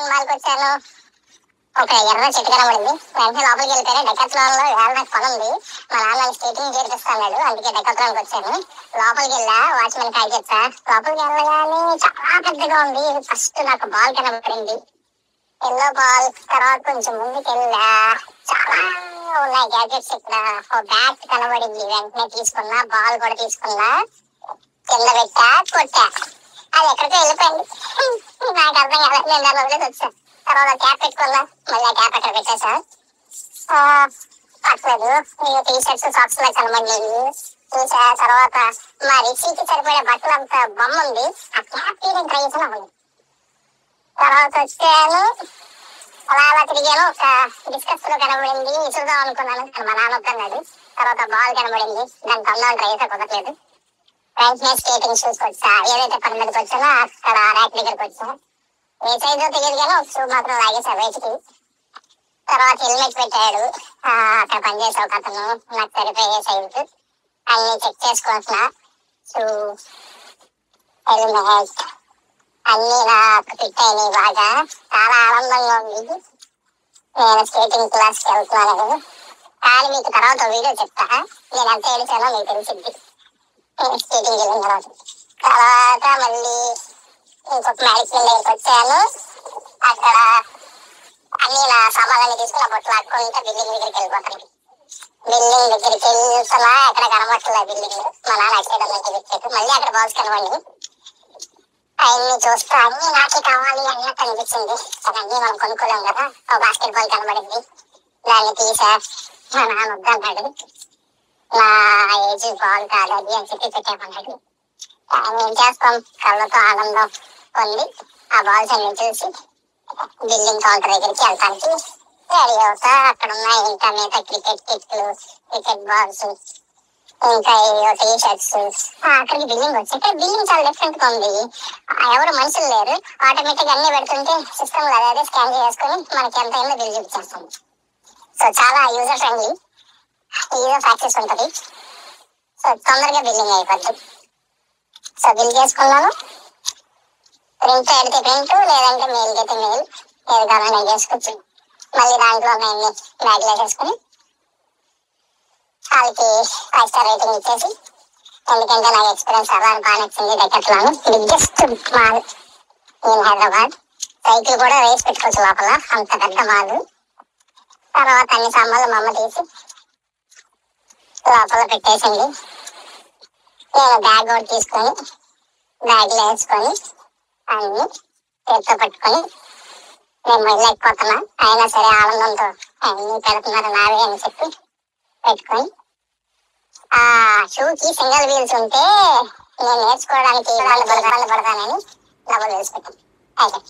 డెకాత్లాన్ మాల్కి వచ్చాను. ఒక ఎర్ర చెట్టు కనబడింది. వెంటనే లోపలికి వెళ్ళిపోయాను. డెకాత్లాన్ లో వేళ నాకు పని ఉంది. మా నాన్న స్కేటింగ్ చేపిస్తాడు, అందుకే డెకాత్లాన్కి వచ్చాను. లోపలికి వెళ్ళా, వాచ్మెన్ కాల్ చేస్తా. లోపలికి వెళ్ళగానే చాలా పెద్దగా ఉంది. ఫస్ట్ నాకు బాల్ కనబడింది, ఎల్లో బాల్. తర్వాత కొంచెం ముందుకు వెళ్ళా, చాలా ఉన్నాయి గ్యాడ్జెట్స్. ఇక్కడ ఒక బ్యాట్ కనబడింది, వెంటనే తీసుకున్నా. బాల్ కూడా తీసుకున్నా, కింద పెట్టా, కొట్టా. అది ఎక్కడికో వెళ్ళిపోయింది. నాకు అర్థం కాలేదు, నేను దాని వదిలేసి వచ్చా. తర్వాత క్యాప్ పెట్టుకున్నా, మళ్ళీ ఆ క్యాప్ అక్కడ పెట్టేసా. పట్టలేదు. టీ షర్ట్స్ సాక్స్ లో కనబడినాయి. చూసా. తర్వాత మా రిషికి సరిపోయే బట్టలు అంత బొమ్మ ఉంది, ఆ క్యాప్ నేను ట్రై చేసిన ఉంది. తర్వాత వచ్చాను, అలా తిరిగాను. ఒక డిస్కస్ లో కనబడింది, ఇసురుదాం అనుకున్నాను, మా నాన్న వద్దన్నాడు. తర్వాత బాల్ కనబడింది, దాన్ని తొందరగా ట్రై చేసా, కుదరలేదు. వెంటనే స్కేటింగ్ షూస్ వచ్చా. ఏదైతే పని మీదకి వచ్చానో అక్కడ ర్యాక్ దగ్గరకు వచ్చా. ఏ సైజు తెలియదు కానీ ఒక షూ మాత్రం లాగేసా బయటికి. తర్వాత హెల్మెట్ పెట్టాడు అక్కడ పనిచేసే ఒక అతను, నాకు సరిపోయే సైజు అన్ని చెక్ చేసుకుంటున్నా. షూ, హెల్మెట్ అన్ని నాకు ఫిట్ అయినాయి బాగా. చాలా ఆనందంగా ఉంది. నేను స్కేటింగ్ క్లాస్కి వెళ్తున్నాను. కానీ మీకు తర్వాత వీడియో చెప్తా, నేను ఎంత ఏడిచానో మీకు తెలిసింది స్కేటింగ్ వెళ్ళిన తర్వాత. తర్వాత మళ్ళీ ఇంకొక మ్యారేజ్ వచ్చాను. అక్కడ అన్ని నా సామాన్లన్నీ తీసుకుని బొట్లు లాక్కుంటే బిల్డింగ్ దగ్గరికి వెళ్ళిపోతాను. బిల్డింగ్ దగ్గరికి వెళ్తున్నా, ఎక్కడ కనబట్టలే బిల్డింగ్. మా నాన్న అక్కడ వికెట్, మళ్ళీ అక్కడ బాల్స్ కనబడి అవన్నీ చూస్తా. అన్ని నాకే కావాలి అన్నట్టు అనిపించింది. అన్నీ మనం కొనుక్కోలేం కదా. ఒక బాస్కెట్ బాల్ కనబడింది, దాన్ని తీసా. మా నాన్న వద్దన్నాడు, నా ఏజ్ బాల్ కాదు అది అని చెప్పి పెట్టామన్నాడు. ఏం చేస్తాం, కళ్ళతో ఆనందం పొంది ఆ బాల్స్ అన్ని చూసి బిల్డింగ్ కౌంటర్ దగ్గరికి వెళ్తానికి రెడీ అవుతా. అక్కడ ఉన్నాయి ఇంకా మిగతా క్రికెట్ కిట్లు, క్రికెట్ బాల్స్, ఇంకా టీ షర్ట్స్. అక్కడికి బిల్డింగ్ వచ్చాక బిల్డింగ్ చాలా డిఫరెంట్ గా ఉంది. ఎవరు మనుషులు లేరు, ఆటోమేటిక్ అన్ని పెడుతుంటే సిస్టమ్ లో అదే స్కాన్ చేసుకుని మనకి ఎంత అయిందో బిల్ చూపించేస్తుంది. సో చాలా యూజర్ ఫ్రెండ్లీ, ఈజీ ప్రాక్టీస్ ఉంటుంది. సో తొందరగా బిల్డింగ్ అయిపోద్ది. సో బిల్ చేసుకున్నాను. ప్రింట్ అయితే ప్రింట్, లేదంటే మెయిల్ అయితే మెయిల్, ఏది కావాలని చేసుకోవచ్చు. మళ్ళీ దాంట్లో మేము బ్యాగ్ వేసేసుకుని వాళ్ళకి 5 స్టార్ రేటింగ్ ఇచ్చేసి, ఎందుకంటే నాకు ఎక్స్పీరియన్స్ అలా బాగా నచ్చింది. Decathlon biggest mall in Hyderabad. Cycle కూడా వేసి పెట్టుకోవచ్చు లోపల, అంత పెద్ద మాల్. తర్వాత అన్ని సామాన్లు మా అమ్మ తీసి లోపల పెట్టేసింది. నేను బ్యాగ్ కూడా తీసుకొని బ్యాగ్లో వేసుకొని అన్ని చేతితో పట్టుకొని నేను వెళ్ళలేకపోతున్నా. అయినా సరే ఆనందంతో అన్ని పెడుతున్నారు నావే అని చెప్పి పెట్టుకొని, ఆ షూకి సింగిల్ వీల్స్ ఉంటే నేను నేర్చుకోవడానికి ఇబ్బంది పడతానని డబుల్ వీల్స్ పెట్టాను. అయితే